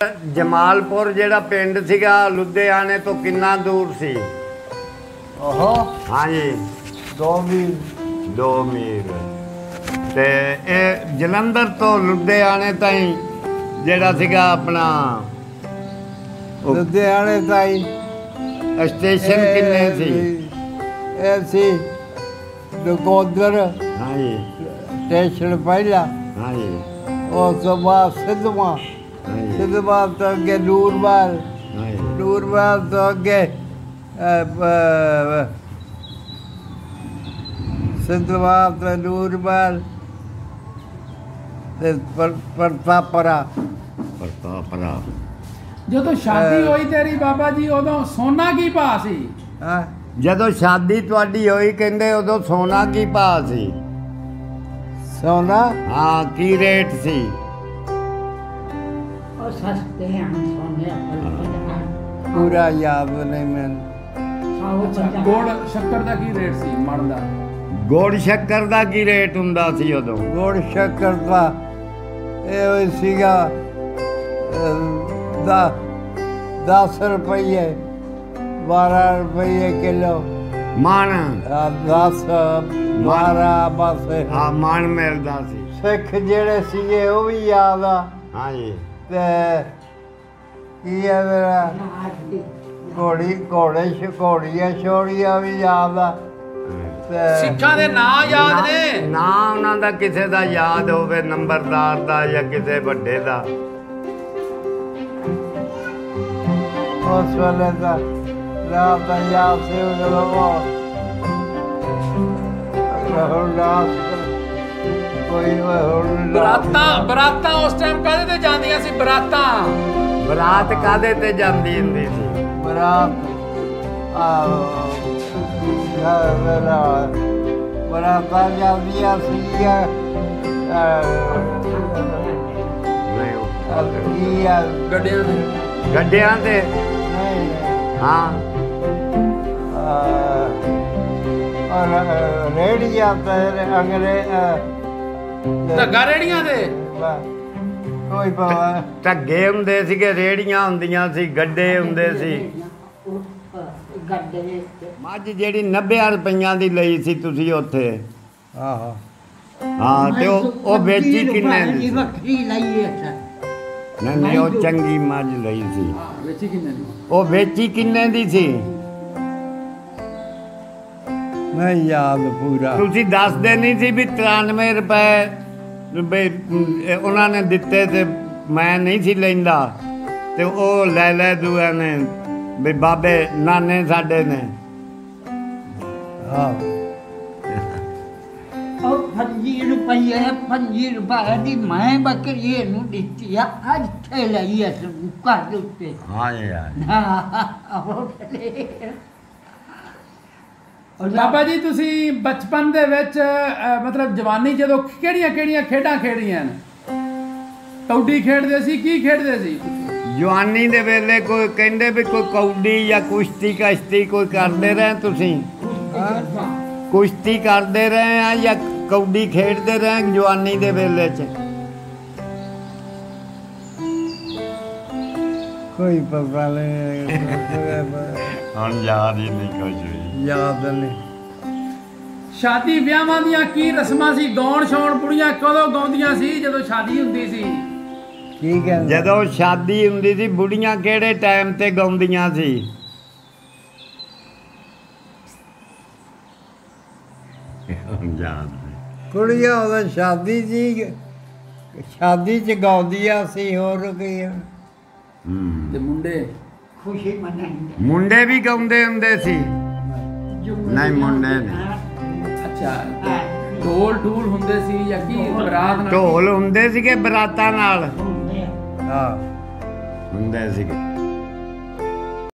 जमालपुर जेड़ा पिंड सीगा लुधियाने तो कितना दूर सी? हाँ जी 2 मील 2 मील। ते ए जलंधर तो लुधियाने ताईं जेड़ा सीगा अपना लुधियाने ताईं स्टेशन किन्ने सी? ए सी नकोदर। हाँ जी स्टेशन पहला। हाँ जी उस बाद सिद्धवा, सिद्धवा तो अगे नूरमहल, नूरमहल तो अगे सिद्धवा तो नूरमहल प्रतापरा। प्रतापरा। ਜਦੋਂ शादी होई तेरी बाबा जी उदों सोना की भाव सी? ਜਦੋਂ शादी तुहाडी होई कहंदे उदों सोना की भाव सी? सोना हाँ की रेट सी? सस्ते हैं सोने पूरा याद नहीं मैंने। गुड़ शक्कर दा की रेट सी मण दा? गुड़ शक्कर दा की रेट हुंदा सी उदों? गुड़ शक्कर दा ਇਹ ਸੀਗਾ 10 रुपये 12 रुपये किलो ਮਣ। 10 12 बस। हाँ मण मिलदा सी। सिख जेड़े सीगे वो भी याद आ। हाँ जी ते की है मेरा घोड़ियां छोड़ियां भी याद आ। सिखां दे नाम याद ने? ना उन्हां दा किसे दा याद होवे नंबरदार दा या किसे वड्डे दा? उस वेले दा रात दा याद से वो बरातां उस टाइम काहदे ते जांदियां सी? बरात काहदे ते जांदी हुंदी सी? बरातां जांदियां सी गड्डियां ते। हाँ और रेड़ियां ते अंग्रेज ढग्गा रेड़ियां ते कोई पता ढग्गे हुंदे सीगे, रेड़ियां हुंदियां सी, गड्डे हुंदे सी। मੱਝ ਜਿਹੜੀ 90 ਰੁਪਈਆਂ ਦੀ ਲਈ ਸੀ ਤੁਸੀਂ ਉੱਥੇ? ਆਹੋ ਹਾਂ ਤੇ ਉਹ ਵੇਚੀ ਕਿੰਨੇ ਦੀ? ਵੱਖਰੀ ਲਈ ਹੈ ਨਹੀਂ ਉਹ ਚੰਗੀ ਮੱਝ ਲਈ ਸੀ। ਵੇਚੀ ਕਿੰਨੇ ਦੀ? ਉਹ ਵੇਚੀ ਕਿੰਨੇ ਦੀ ਸੀ? ਨਹੀਂ ਯਾਦ ਪੂਰਾ। ਤੁਸੀਂ ਦੱਸਦੇ ਨਹੀਂ ਸੀ ਵੀ 93 ਰੁਪਏ ਉਹਨਾਂ ਨੇ ਦਿੱਤੇ ਤੇ ਮੈਂ ਨਹੀਂ ਸੀ ਲੈਂਦਾ ਤੇ ਉਹ ਲੈ ਦੂਆ ਨੇ ਵੀ ਬਾਬੇ ਨਾਨੇ ਸਾਡੇ ਨੇ। ਹਾਂ ਉਹ 5 ਰੁਪਏ ਦੀ ਮੈਂ ਬੱਕਰੀ ਨੂੰ ਦਿੱਤੀ ਆ ਅੱਜ ਤੇ ਲਈ ਐ ਘਰ ਦੇ ਉੱਤੇ। ਹਾਂ ਯਾਰ ਬਾਬਾ ਜੀ ਤੁਸੀਂ ਬਚਪਨ ਦੇ ਵਿੱਚ ਮਤਲਬ ਜਵਾਨੀ ਜਦੋਂ ਕਿਹੜੀਆਂ ਖੇਡਾਂ ਖੇਡੀਆਂ ਨੇ? ਕੌਡੀ ਖੇਡਦੇ ਸੀ? ਕੀ ਖੇਡਦੇ ਸੀ ਜਵਾਨੀ ਦੇ ਵੇਲੇ? ਕੋਈ ਕਹਿੰਦੇ ਵੀ ਕੋਈ ਕੌਡੀ ਜਾਂ ਕੁਸ਼ਤੀ ਕਸ਼ਤੀ ਕੋਈ ਕਰਦੇ ਰਹੇ ਤੁਸੀਂ? ਕੁਸ਼ਤੀ ਕਰਦੇ ਰਹੇ ਆ ਜਾਂ ਕੌਡੀ ਖੇਡਦੇ ਰਹੇ ਜਵਾਨੀ ਦੇ ਵੇਲੇ 'ਚ? ਕੋਈ ਪਤਾ ਨਹੀਂ ਹੁਣ ਯਾਦ ਹੀ ਨਹੀਂ ਕੁਝ ਵੀ। ਯਾਦ ਨਹੀਂ। ਸ਼ਾਦੀ ਵਿਆਹਾਂ ਦੀਆਂ ਕੀ ਰਸਮਾਂ ਸੀ? ਗਾਉਣ ਛਾਉਣ ਬੁੜੀਆਂ ਕਦੋਂ ਗਾਉਂਦੀਆਂ ਸੀ ਜਦੋਂ ਸ਼ਾਦੀ ਹੁੰਦੀ ਸੀ? ਠੀਕ ਹੈ ਜਦੋਂ ਸ਼ਾਦੀ ਹੁੰਦੀ ਸੀ ਬੁੜੀਆਂ ਕਿਹੜੇ ਟਾਈਮ ਤੇ ਗਾਉਂਦੀਆਂ ਸੀ? ਕੁੜੀਆਂ ਉਹਦਾ ਸ਼ਾਦੀ ਸੀ, ਸ਼ਾਦੀ 'ਚ ਗਾਉਂਦੀਆਂ ਸੀ। ਹੋਰ ਕੀ ਤੇ ਮੁੰਡੇ? ਖੁਸ਼ੀ ਮਨਾਉਂਦੇ। ਮੁੰਡੇ ਵੀ ਗਾਉਂਦੇ ਹੁੰਦੇ ਸੀ? ਨਹੀਂ ਮੁੰਡੇ ਨਹੀਂ। ਅੱਛਾ ਢੋਲ ਢੂਲ ਹੁੰਦੇ ਸੀ ਜਾਂ ਕੀ ਬਰਾਤ ਨਾਲ? ਢੋਲ ਹੁੰਦੇ ਸੀਗੇ ਬਰਾਤਾਂ ਨਾਲ? ਹੁੰਦੇ ਆ। ਹਾਂ ਹੁੰਦੇ ਸੀਗੇ।